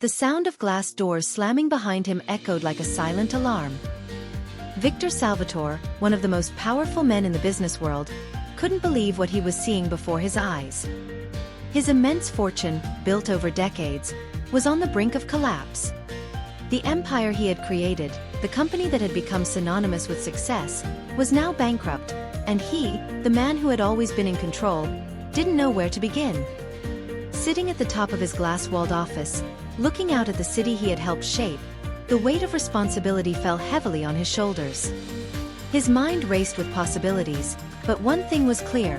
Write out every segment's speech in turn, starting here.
The sound of glass doors slamming behind him echoed like a silent alarm. Victor Salvatore, one of the most powerful men in the business world, couldn't believe what he was seeing before his eyes. His immense fortune, built over decades, was on the brink of collapse. The empire he had created, the company that had become synonymous with success, was now bankrupt, and he, the man who had always been in control, didn't know where to begin. Sitting at the top of his glass-walled office, looking out at the city he had helped shape, the weight of responsibility fell heavily on his shoulders. His mind raced with possibilities, but one thing was clear.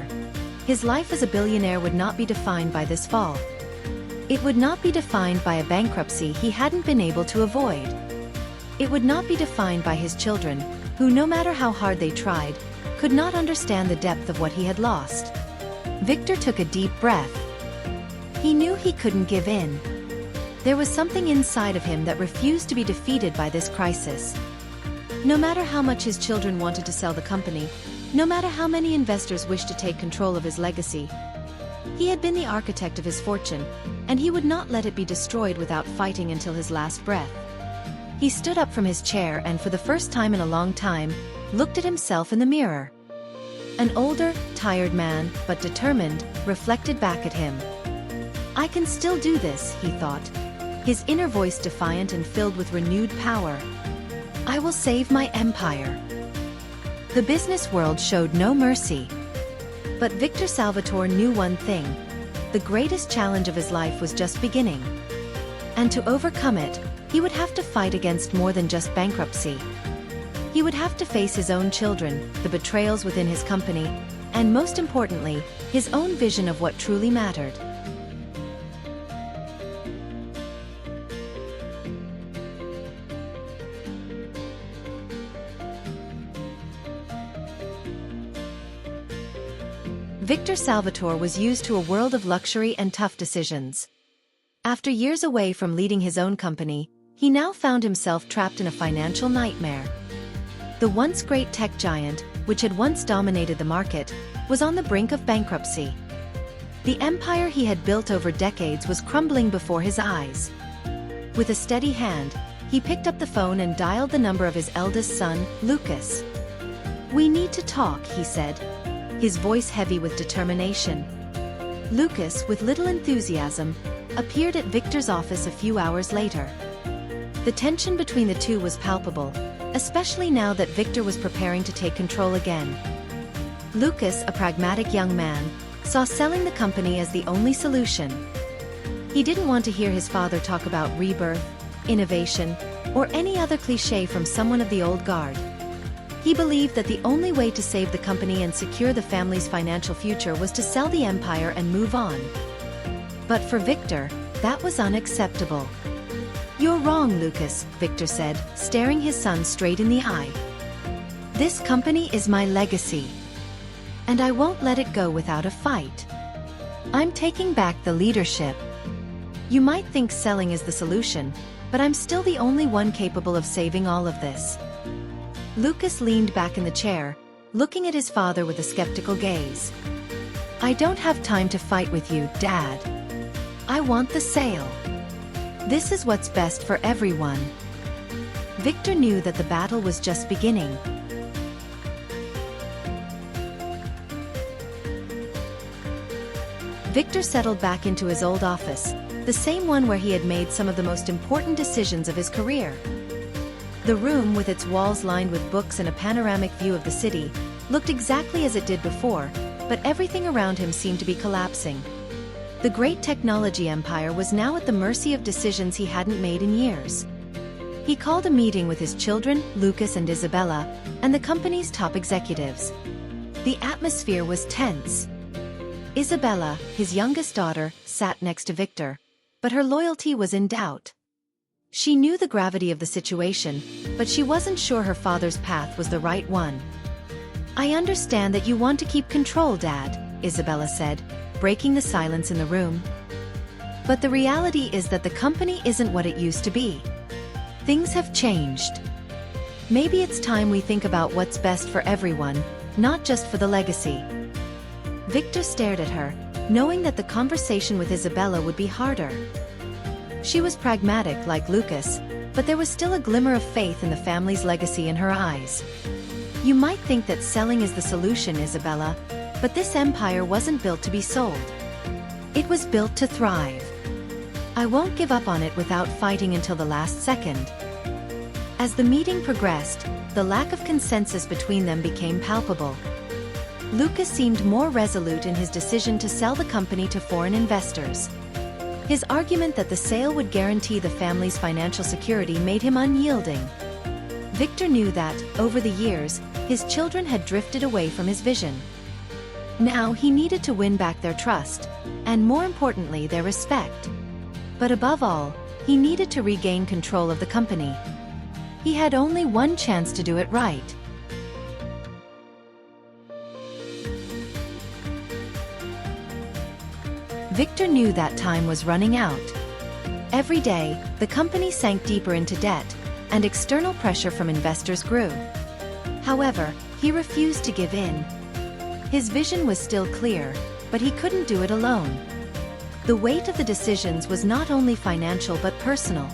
His life as a billionaire would not be defined by this fall. It would not be defined by a bankruptcy he hadn't been able to avoid. It would not be defined by his children, who, no matter how hard they tried, could not understand the depth of what he had lost. Victor took a deep breath. He knew he couldn't give in. There was something inside of him that refused to be defeated by this crisis. No matter how much his children wanted to sell the company, no matter how many investors wished to take control of his legacy, he had been the architect of his fortune, and he would not let it be destroyed without fighting until his last breath. He stood up from his chair and, for the first time in a long time, looked at himself in the mirror. An older, tired man, but determined, reflected back at him. "I can still do this," he thought, his inner voice defiant and filled with renewed power. "I will save my empire." The business world showed no mercy. But Victor Salvatore knew one thing: the greatest challenge of his life was just beginning. And to overcome it, he would have to fight against more than just bankruptcy. He would have to face his own children, the betrayals within his company, and most importantly, his own vision of what truly mattered. Victor Salvatore was used to a world of luxury and tough decisions. After years away from leading his own company, he now found himself trapped in a financial nightmare. The once great tech giant, which had once dominated the market, was on the brink of bankruptcy. The empire he had built over decades was crumbling before his eyes. With a steady hand, he picked up the phone and dialed the number of his eldest son, Lucas. "We need to talk," he said, his voice heavy with determination. Lucas, with little enthusiasm, appeared at Victor's office a few hours later. The tension between the two was palpable, especially now that Victor was preparing to take control again. Lucas, a pragmatic young man, saw selling the company as the only solution. He didn't want to hear his father talk about rebirth, innovation, or any other cliché from someone of the old guard. He believed that the only way to save the company and secure the family's financial future was to sell the empire and move on. But for Victor, that was unacceptable. "You're wrong, Lucas," Victor said, staring his son straight in the eye. "This company is my legacy. And I won't let it go without a fight. I'm taking back the leadership. You might think selling is the solution, but I'm still the only one capable of saving all of this." Lucas leaned back in the chair, looking at his father with a skeptical gaze. "I don't have time to fight with you, Dad. I want the sale. This is what's best for everyone." Victor knew that the battle was just beginning. Victor settled back into his old office, the same one where he had made some of the most important decisions of his career. The room, with its walls lined with books and a panoramic view of the city, looked exactly as it did before, but everything around him seemed to be collapsing. The great technology empire was now at the mercy of decisions he hadn't made in years. He called a meeting with his children, Lucas and Isabella, and the company's top executives. The atmosphere was tense. Isabella, his youngest daughter, sat next to Victor, but her loyalty was in doubt. She knew the gravity of the situation, but she wasn't sure her father's path was the right one. "I understand that you want to keep control, Dad," Isabella said, breaking the silence in the room. "But the reality is that the company isn't what it used to be. Things have changed. Maybe it's time we think about what's best for everyone, not just for the legacy." Victor stared at her, knowing that the conversation with Isabella would be harder. She was pragmatic like Lucas, but there was still a glimmer of faith in the family's legacy in her eyes. You might think that selling is the solution, Isabella, but this empire wasn't built to be sold. It was built to thrive. I won't give up on it without fighting until the last second. As the meeting progressed, the lack of consensus between them became palpable. Lucas seemed more resolute in his decision to sell the company to foreign investors. His argument that the sale would guarantee the family's financial security made him unyielding. Victor knew that, over the years, his children had drifted away from his vision. Now he needed to win back their trust, and more importantly their respect. But above all, he needed to regain control of the company. He had only one chance to do it right. Victor knew that time was running out. Every day, the company sank deeper into debt, and external pressure from investors grew. However, he refused to give in. His vision was still clear, but he couldn't do it alone. The weight of the decisions was not only financial but personal.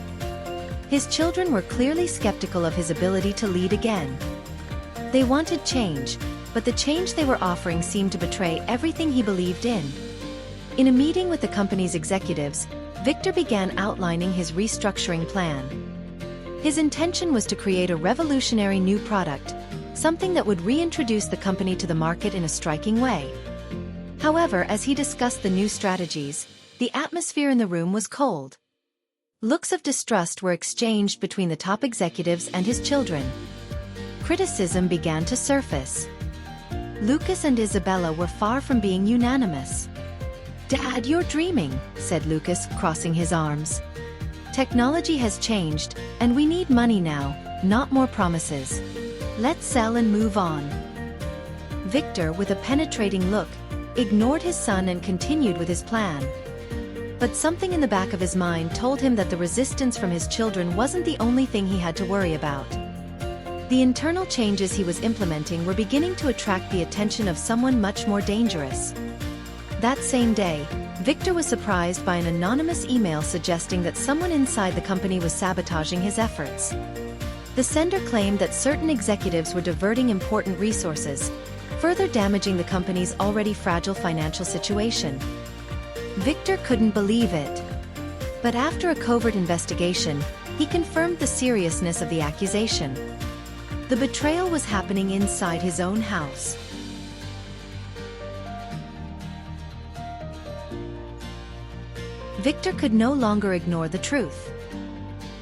His children were clearly skeptical of his ability to lead again. They wanted change, but the change they were offering seemed to betray everything he believed in. In a meeting with the company's executives, Victor began outlining his restructuring plan. His intention was to create a revolutionary new product, something that would reintroduce the company to the market in a striking way. However, as he discussed the new strategies, the atmosphere in the room was cold. Looks of distrust were exchanged between the top executives and his children. Criticism began to surface. Lucas and Isabella were far from being unanimous. "Dad, you're dreaming," said Lucas, crossing his arms. "Technology has changed, and we need money now, not more promises. Let's sell and move on." Victor, with a penetrating look, ignored his son and continued with his plan. But something in the back of his mind told him that the resistance from his children wasn't the only thing he had to worry about. The internal changes he was implementing were beginning to attract the attention of someone much more dangerous. That same day, Victor was surprised by an anonymous email suggesting that someone inside the company was sabotaging his efforts. The sender claimed that certain executives were diverting important resources, further damaging the company's already fragile financial situation. Victor couldn't believe it. But after a covert investigation, he confirmed the seriousness of the accusation. The betrayal was happening inside his own house. Victor could no longer ignore the truth.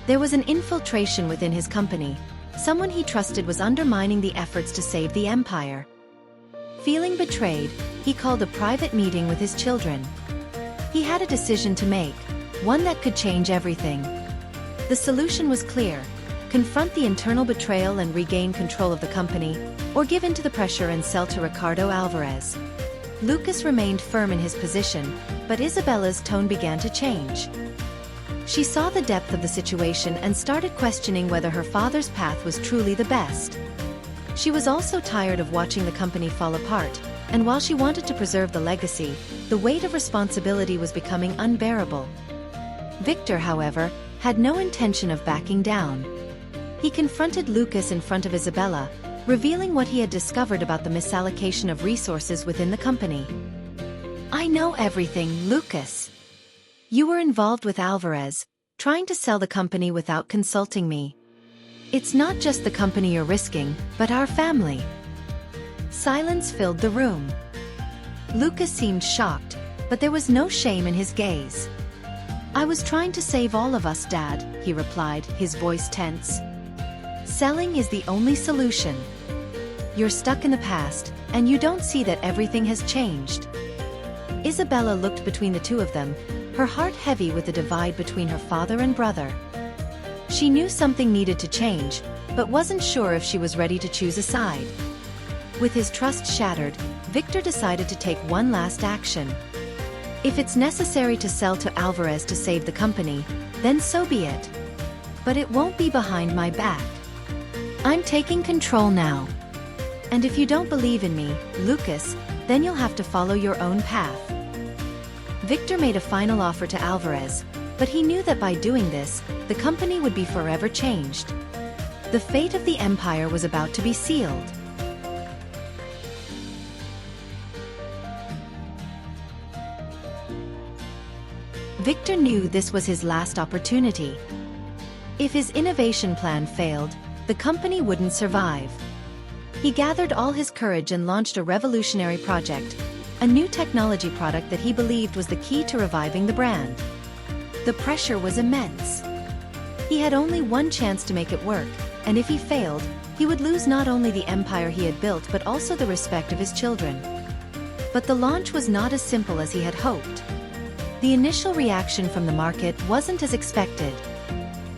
There was an infiltration within his company. Someone he trusted was undermining the efforts to save the empire. Feeling betrayed, he called a private meeting with his children. He had a decision to make, one that could change everything. The solution was clear: confront the internal betrayal and regain control of the company, or give in to the pressure and sell to Ricardo Alvarez. Lucas remained firm in his position, but Isabella's tone began to change. She saw the depth of the situation and started questioning whether her father's path was truly the best. She was also tired of watching the company fall apart, and while she wanted to preserve the legacy, the weight of responsibility was becoming unbearable. Victor, however, had no intention of backing down. He confronted Lucas in front of Isabella, revealing what he had discovered about the misallocation of resources within the company. "I know everything, Lucas. You were involved with Alvarez, trying to sell the company without consulting me. It's not just the company you're risking, but our family." Silence filled the room. Lucas seemed shocked, but there was no shame in his gaze. "I was trying to save all of us, Dad," he replied, his voice tense. "Selling is the only solution. You're stuck in the past, and you don't see that everything has changed." Isabella looked between the two of them, her heart heavy with the divide between her father and brother. She knew something needed to change, but wasn't sure if she was ready to choose a side. With his trust shattered, Victor decided to take one last action. If it's necessary to sell to Alvarez to save the company, then so be it. But it won't be behind my back. I'm taking control now. And if you don't believe in me, Lucas, then you'll have to follow your own path. Victor made a final offer to Alvarez, But he knew that by doing this, the company would be forever changed. The fate of the empire was about to be sealed. Victor knew this was his last opportunity. If his innovation plan failed, the company wouldn't survive. He gathered all his courage and launched a revolutionary project, a new technology product that he believed was the key to reviving the brand. The pressure was immense. He had only one chance to make it work, and if he failed, he would lose not only the empire he had built but also the respect of his children. But the launch was not as simple as he had hoped. The initial reaction from the market wasn't as expected.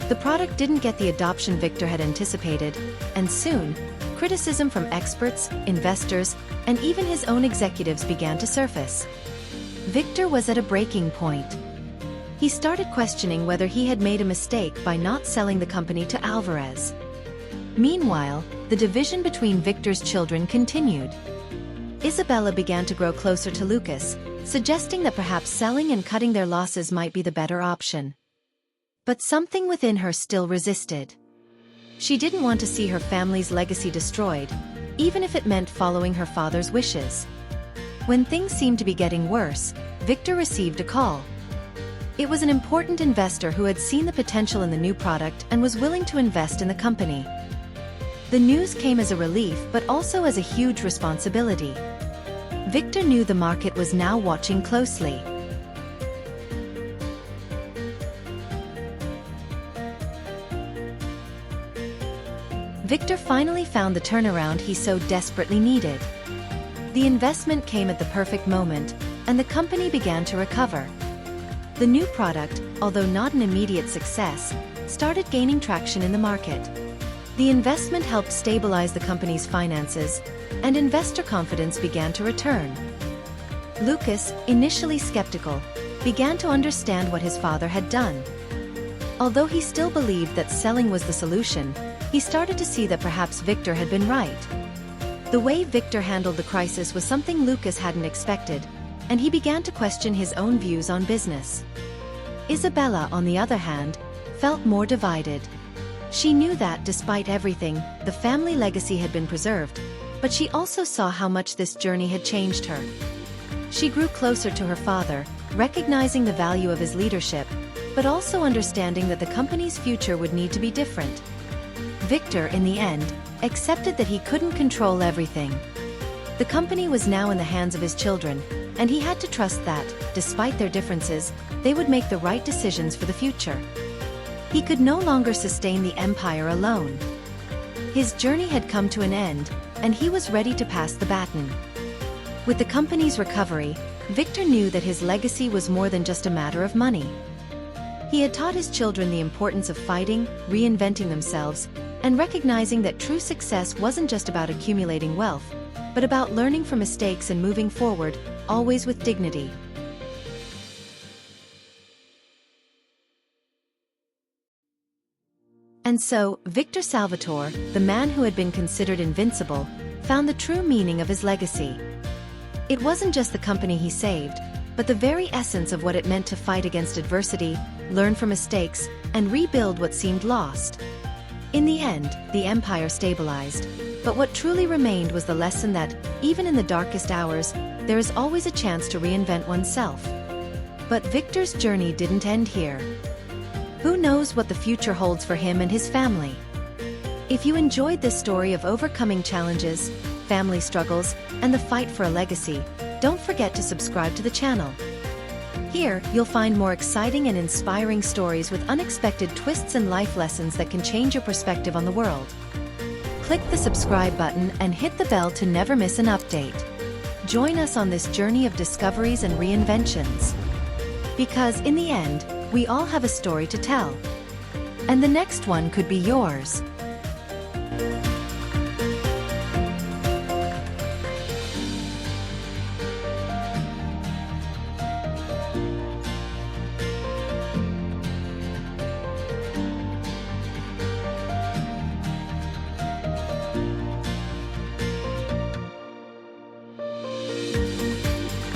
The product didn't get the adoption Victor had anticipated, and soon, criticism from experts, investors, and even his own executives began to surface. Victor was at a breaking point. He started questioning whether he had made a mistake by not selling the company to Alvarez. Meanwhile, the division between Victor's children continued. Isabella began to grow closer to Lucas, suggesting that perhaps selling and cutting their losses might be the better option. But something within her still resisted. She didn't want to see her family's legacy destroyed, even if it meant following her father's wishes. When things seemed to be getting worse, Victor received a call. It was an important investor who had seen the potential in the new product and was willing to invest in the company. The news came as a relief but also as a huge responsibility. Victor knew the market was now watching closely. Victor finally found the turnaround he so desperately needed. The investment came at the perfect moment, and the company began to recover. The new product, although not an immediate success, started gaining traction in the market. The investment helped stabilize the company's finances, and investor confidence began to return. Lucas, initially skeptical, began to understand what his father had done. Although he still believed that selling was the solution, he started to see that perhaps Victor had been right. The way Victor handled the crisis was something Lucas hadn't expected, and he began to question his own views on business. Isabella, on the other hand, felt more divided. She knew that, despite everything, the family legacy had been preserved, but she also saw how much this journey had changed her. She grew closer to her father, recognizing the value of his leadership, but also understanding that the company's future would need to be different. Victor, in the end, accepted that he couldn't control everything. The company was now in the hands of his children, and he had to trust that, despite their differences, they would make the right decisions for the future. He could no longer sustain the empire alone. His journey had come to an end, and he was ready to pass the baton. With the company's recovery, Victor knew that his legacy was more than just a matter of money. He had taught his children the importance of fighting, reinventing themselves, and recognizing that true success wasn't just about accumulating wealth, but about learning from mistakes and moving forward, always with dignity. And so, Victor Salvatore, the man who had been considered invincible, found the true meaning of his legacy. It wasn't just the company he saved, but the very essence of what it meant to fight against adversity, learn from mistakes, and rebuild what seemed lost. In the end, the empire stabilized, but what truly remained was the lesson that, even in the darkest hours, there is always a chance to reinvent oneself. But Victor's journey didn't end here. Who knows what the future holds for him and his family? If you enjoyed this story of overcoming challenges, family struggles, and the fight for a legacy, don't forget to subscribe to the channel. Here, you'll find more exciting and inspiring stories with unexpected twists and life lessons that can change your perspective on the world. Click the subscribe button and hit the bell to never miss an update. Join us on this journey of discoveries and reinventions. Because in the end, we all have a story to tell. And the next one could be yours.